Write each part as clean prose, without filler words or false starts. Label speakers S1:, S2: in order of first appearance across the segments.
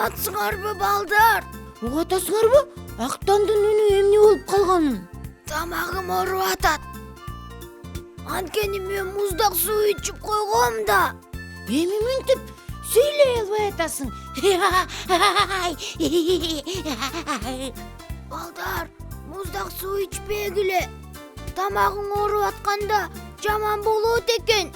S1: Саламатсыңарбы, балдар?
S2: Уга атасыңарбы? Актандын үнү эмне болуп калганын?
S1: Тамагым ооруп атат. Анткени мен муздак суу ичип койгом да.
S2: Эми мынтип сүйлөй албай атасың.
S1: Балдар, муздак суу ичпегиле. Тамагың ооруп атканда жаман болот экен.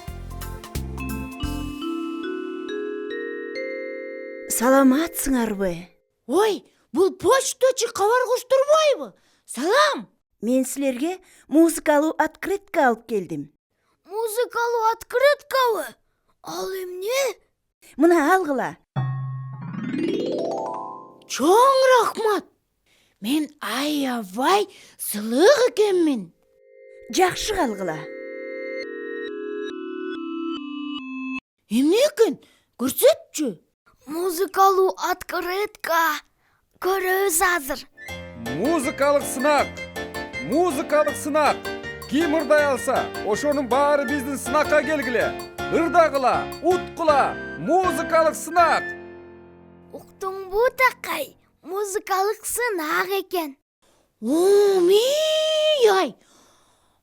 S3: Саламатсыңарбы?
S2: Ой, бул почточу кабар коштурбайбы? Салам.
S3: Мен силерге музыкалуу открытка алып келдим.
S1: Музыкалуу открыткабы? Ал эмне?
S3: Мына алгыла.
S2: Чоң рахмат. Мен аябай сылык экенмин.
S3: Жакшы калгыла.
S2: Эмне экен? Көрсөтчү.
S1: Музыкалуу открытка. Көрөбүз азыр.
S4: Музыкалык сынак. Музыкалык сынак. Ким ырдай алса, ошонун баары биздин сынакка келгиле. Ырдагыла, уткула. Музыкалык сынак.
S1: Уктуңбу такай? Музыкалык сынак экен.
S2: Ай.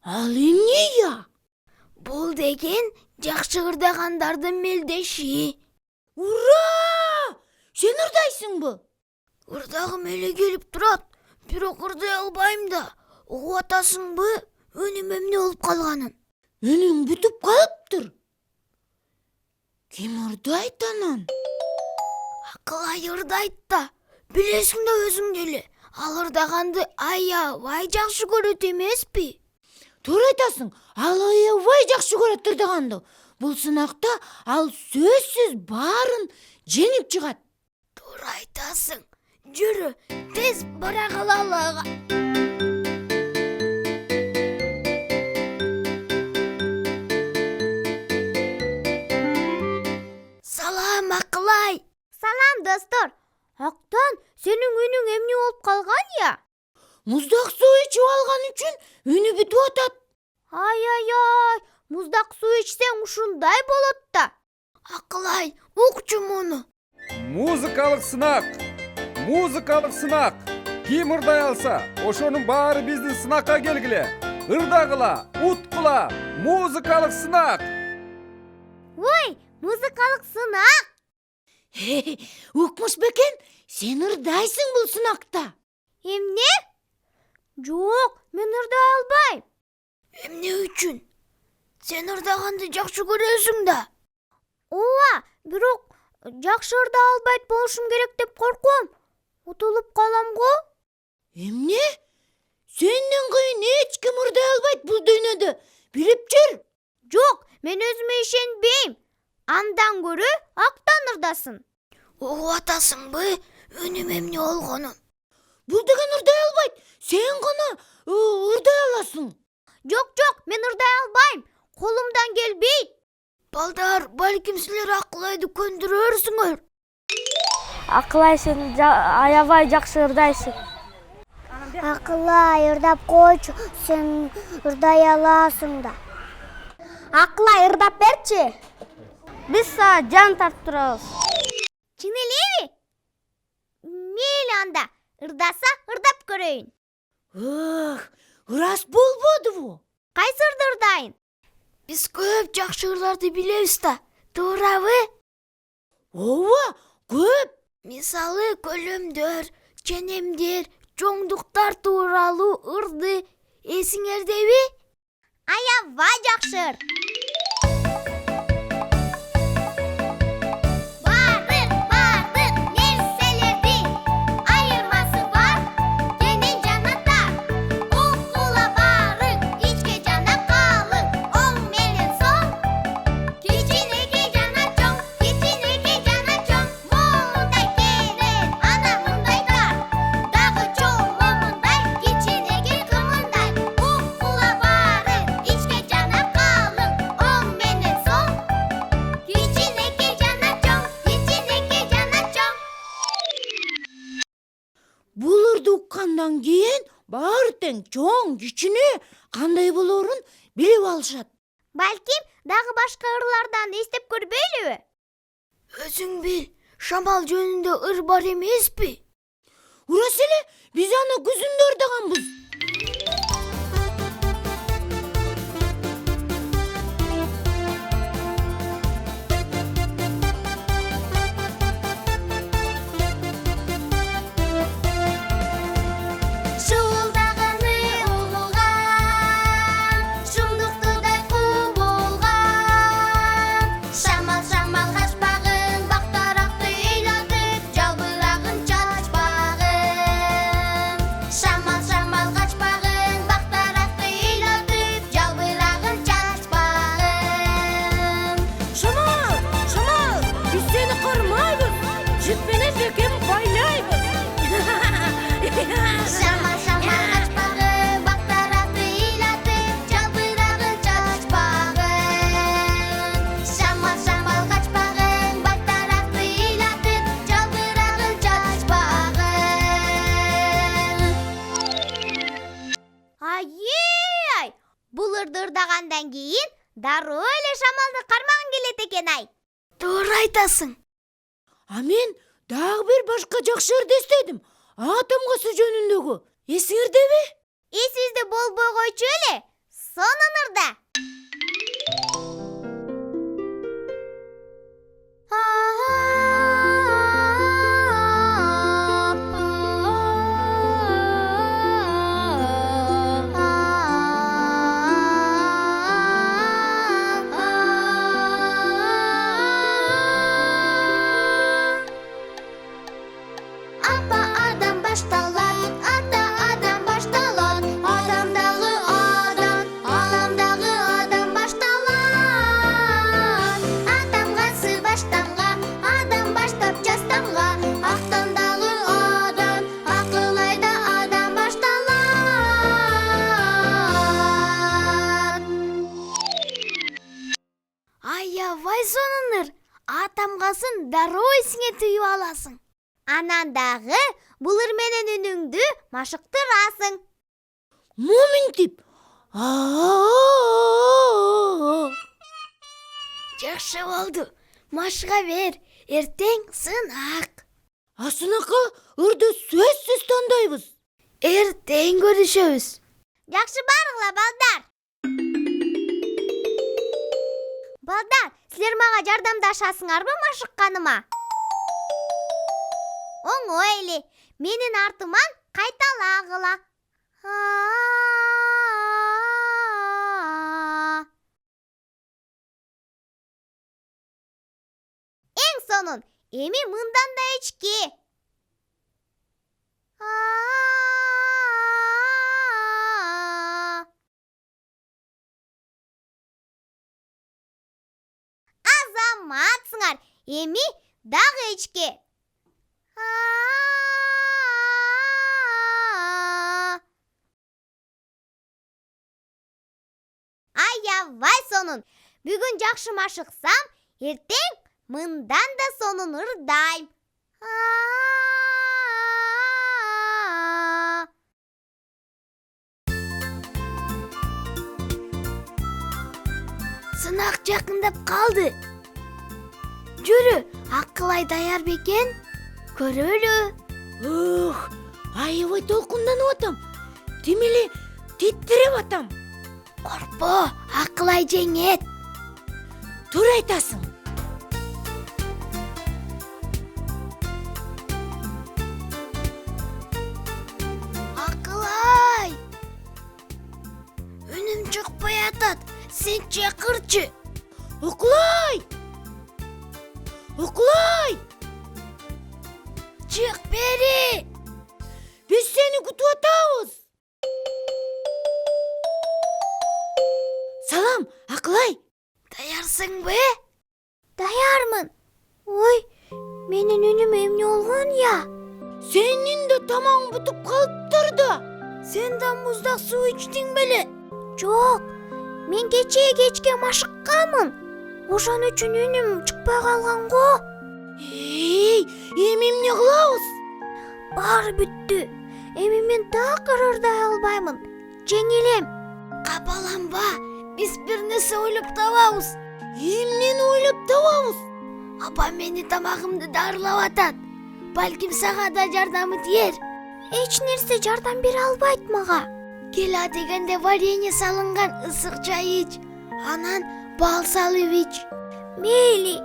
S2: Ал эмне я?
S1: Бул деген жакшы ырдагандардын мелдеши.
S2: Ура! Сен ырдайсыңбы?
S1: Ырдагым эле келип турат, бирок ырдай албайм да. Угуп атасыңбы? Өнүм эмне болуп калганын?
S2: Үнүң бүтүп калыптыр. Ким ырдайт анан?
S1: Акылай ырдайт да. Билесиң да өзүң деле. Ал ырдаганды аябай жакшы көрөт эмеспи?
S2: Туура айтасың. Ал аябай жакшы көрөт ырдаганды. Бул сынакта ал сөзсүз баарын жеңип чыгат.
S1: Туура айтасың. Жүрү, тез бара калалы. Салам, Акылай.
S5: Салам, достор. Актан, сенин үнүң эмне болуп калган я?
S2: Муздак суу ичип алган үчүн үнү бүтүп атат.
S5: Ай, муздак суу ичсең ушундай болот да.
S1: Акылай, укчу муну.
S4: Музыкалык сынак. Музыкалык сынак. Ким ырдай алса, ошонун баары биздин сынакка келгиле. Ырдагыла, уткула. Музыкалык сынак.
S5: Ой, музыкалык сынак.
S2: Укмуш бекен, сен ырдайсың бул сынакта.
S5: Эмне? Жок, мен ырдай албайм.
S1: Эмне үчүн? Сен ырдаганды жакшы көрөсүң да.
S5: Ооба, бирок жакшы ырдай албайт болушум керек деп корком. Утулуп калам го.
S2: Эмне? Сенден кыйын эч ким ырдай албайт бул дүйнөдө. Билип жүр.
S5: Жок, мен өзүмө ишенбейм. Андан көрө Актан ырдасын.
S1: Угуп атасыңбы? Өнүм эмне болгонун?
S2: Бул деген ырдай албайт. Сен гана ырдай аласың.
S5: Жок, мен ырдай албайм. Колумдан келбейт.
S1: Балдар, балким силер Акылайды көндүрөрсүңөр.
S5: Акылай, сен аябай жакшы ырдайсың. Акылай, ырдап койчу, сен ырдай аласың да. Акылай, ырдап берчи. Биз сага жан тартып турабыз. Чын элеби? Мейли анда, ырдаса ырдап көрөйүн.
S2: Ырас болбодубу?
S5: Кайсы ырды ырдайын?
S1: Биз көп жакшы ырларды билебиз да, туурабы?
S2: Ооба, көп.
S1: Мисалы, көлөмдөр, ченемдер, чоңдуктар тууралуу ырды эсиңердеби?
S5: Аябай жакшы ыр. Бардык нерселердин айырмасы бар. Кенен жаната, укула барың, ичке жана калың, оң менен соң. Кичинеге жана чоң, момундай кенен, ана мындай бар. Дагы чоң момундай, кичинеге кымындай. Укула барың, ичке жана калың, оң менен соң. Кичинеге жана чоң.
S2: Бул ырды уккандан кийин баары тең чоң, кичине кандай болоорун билип алышат.
S5: Балким, дагы башка ырлардан эстеп көрбөйлүбү?
S1: Өзүң бил, Şamal жөнүндө ыр бар эмеспи?
S2: Урас эле биз аны күзүндө ырдаганбыз.
S5: Шуулдаганы улуган, шундуктудай кубулган. Шамал шамал качпагын, бактаракты ыйлатып, жалбырагын чачпагын. Шамал шамал качпагын, бактаракты ыйлатып, жалбырагын чачпагын.
S2: Шамал, Шамал, биз сени кармайбыз. Жип менен бекем байлайбыз.
S5: Шамал шамал качпагын, бактаракты ыйлатып, жалбырагын чачпагын. Шамал шамал качпагын, бактаракты ыйлатып, жалбырагын чачпагын. Ай, бул ырды ырдагандан кийин дароо эле шамалды кармагың келет экен ай.
S1: Туура айтасың.
S2: А мен дагы бир башка жакшы ырды эстедим. Атамгасы жөнүндөгү. Эсиңердеби?
S5: Эсибизде болбой койчу эле. Сонун ырда. Ата адам башталат, ата адам башталат, адамдагы адам, аламдагы адам башталат. Атамгасы баштанга, адам баштап жастанга, актандагы адам, акыл айда адам башталат.
S1: Аябай сонун ыр. Атамгасын дароо эсиңе түйүп аласың.
S5: Анан дагы бул ыр менен үнүңдү машыктырасың.
S2: Моминтип.
S1: Жакшы болду. Машыга бер. Эртең сынак.
S2: Асынакка ырды сөзсүз тандайбыз.
S1: Эртең көрүшөбүз.
S5: Жакшы баргыла балдар. Балдар, силер мага жардамдашасыңарбы машыкканыма? Оңой эле, менин артыман кайталагыла. Эң сонун, эми мындан да ички. Азаматсыңар, эми дагы ички. Аябай сонун. Бүгүн жакшы машыксам, эртең мындан да сонун ырдайм.
S1: Сынак жакындап калды. Жүрү, акылай даяр бекен. Көрөлү.
S2: Аябай толкунданып атам. Демеле титиреп атам.
S1: Коркпо, акылай жеңет.
S2: Туура айтасың.
S1: Акылай. Үнүм чыкпай атат. Сен чакырчы.
S2: Окулай! Окулай!
S1: Чык бери.
S2: Биз сени күтүп атабыз. Салам, Акылай.
S1: Даярсыңбы?
S5: Даярмын. Ой, менин үнүм эмне болгон я?
S2: Сенин да тамаң бутуп калыптыр да.
S1: Сен да муздак суу ичтиң беле?
S5: Жок, мен кечке машыкканмын. Ошон үчүн үнүм чыкпай калган го.
S2: Эми эмне кылабыз?
S5: Баары бүттү. Эми мен такыр ырдай албаймын. Жеңилем.
S1: Капаланба. Биз бир нерсе ойлоп табабыз.
S2: Эмнени ойлоп табабыз?
S1: Apam meni tamagımды darılap atat. Balkim sağa da jardamı tiyer.
S5: Eч нерсе жардам бере албайт мага.
S1: Gel degende варенье салынган ысык чай iç. Anan bal salып iç.
S5: Мейли,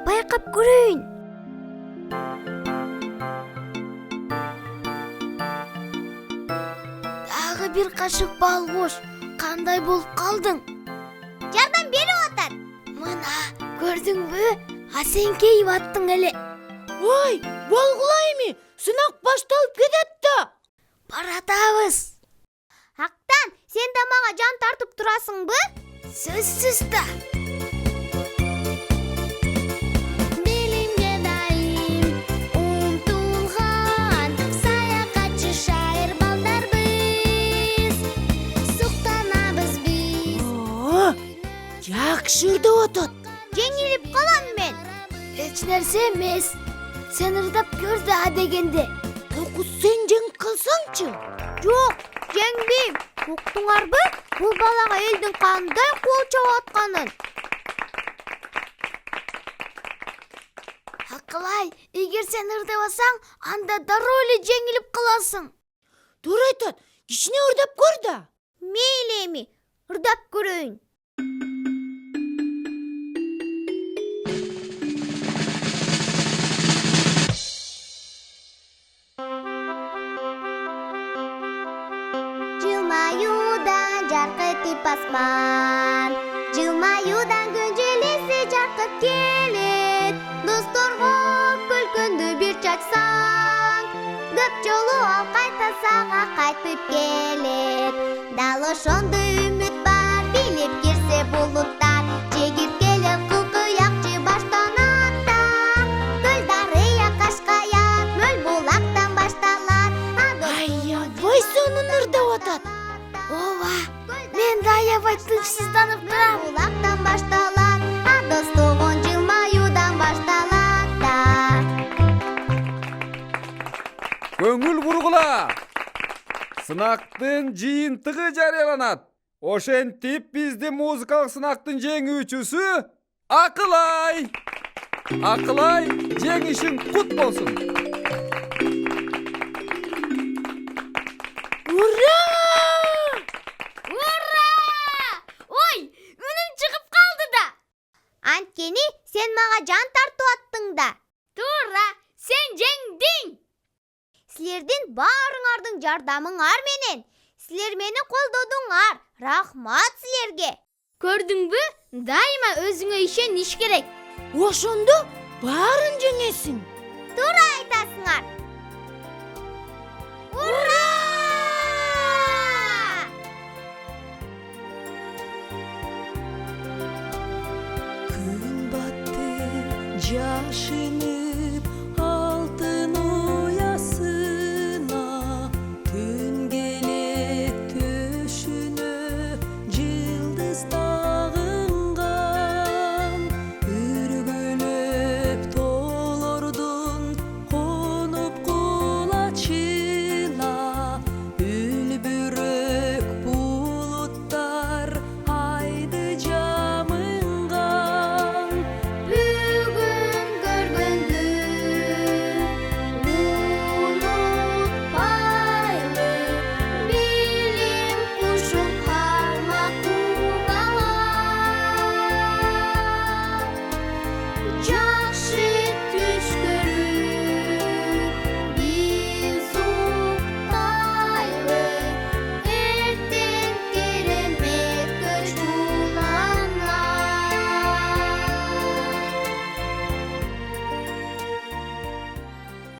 S5: байкап көрөйүн.
S1: Дагы bir kaşık bal boş. Kандай болуп калдың?
S5: Жардам берип атат.
S1: Мына, көрдүңбү? А сен кейип аттың эле.
S2: Ой, болгулайми? Сынак башталып кетет да.
S1: Баратабыз.
S5: Актан, сен да мага жан тартып турасыңбы?
S1: Сөзсүз да.
S5: Белимге дайым умтулган саякатчы шайыр балдарбыз. Суктанабыз биз.
S2: О, жакшы ырдап атат.
S5: Жеңилип калам мен.
S1: Эч нерсе эмес. Сен ырдап көр да дегенде.
S2: Току сен жеңип калсаңчы.
S5: Жок, жеңбейм. Уктуңарбы? Бул балага элдин кандай кол чабып атканын.
S1: Акылай, эгер сен ырдабасаң, анда дароо эле жеңилип каласың.
S2: Туура айтат. Кичине ырдап көр да.
S5: Мейли эми, ырдап көрөйүн. Жылмаюдан жаркытып асман, жылмаюдан күн желеси жаркып келет. Досторго күлкүндү бир чачсаң, көп жолу ал кайта сага кайтып келет. Дал ошондой үмүт бар, билип кирсе булуттар, чегирткелер кылкыякчы баштан ата. Көл дарыя кашкаят, мөл булактан башталат.
S2: Аябай сонун ырдап атат.
S1: Ооба, мен да аябай тынчсызданып турам.
S5: Булактан башталат, достугун жылмаюдан башталат да.
S4: Көңүл бургула. Сынактын жыйынтыгы жарыяланат. Ошентип биздин музыкалык сынактын жеңүүчүсү Акылай. Акылай, жеңишиң кут болсун.
S2: Ура!
S1: Ура! Ой, үнүм чыгып калды да.
S5: Анткени сен мага жан тартып аттың да.
S1: Туура, сен жеңдиң.
S5: Силердин баарыңардын жардамыңар менен силер мени колдодуңар. Рахмат силерге.
S1: Көрдүңбү? Дайыма өзүңө ишениш керек.
S2: Ошондо баарын жеңесиң.
S5: Туура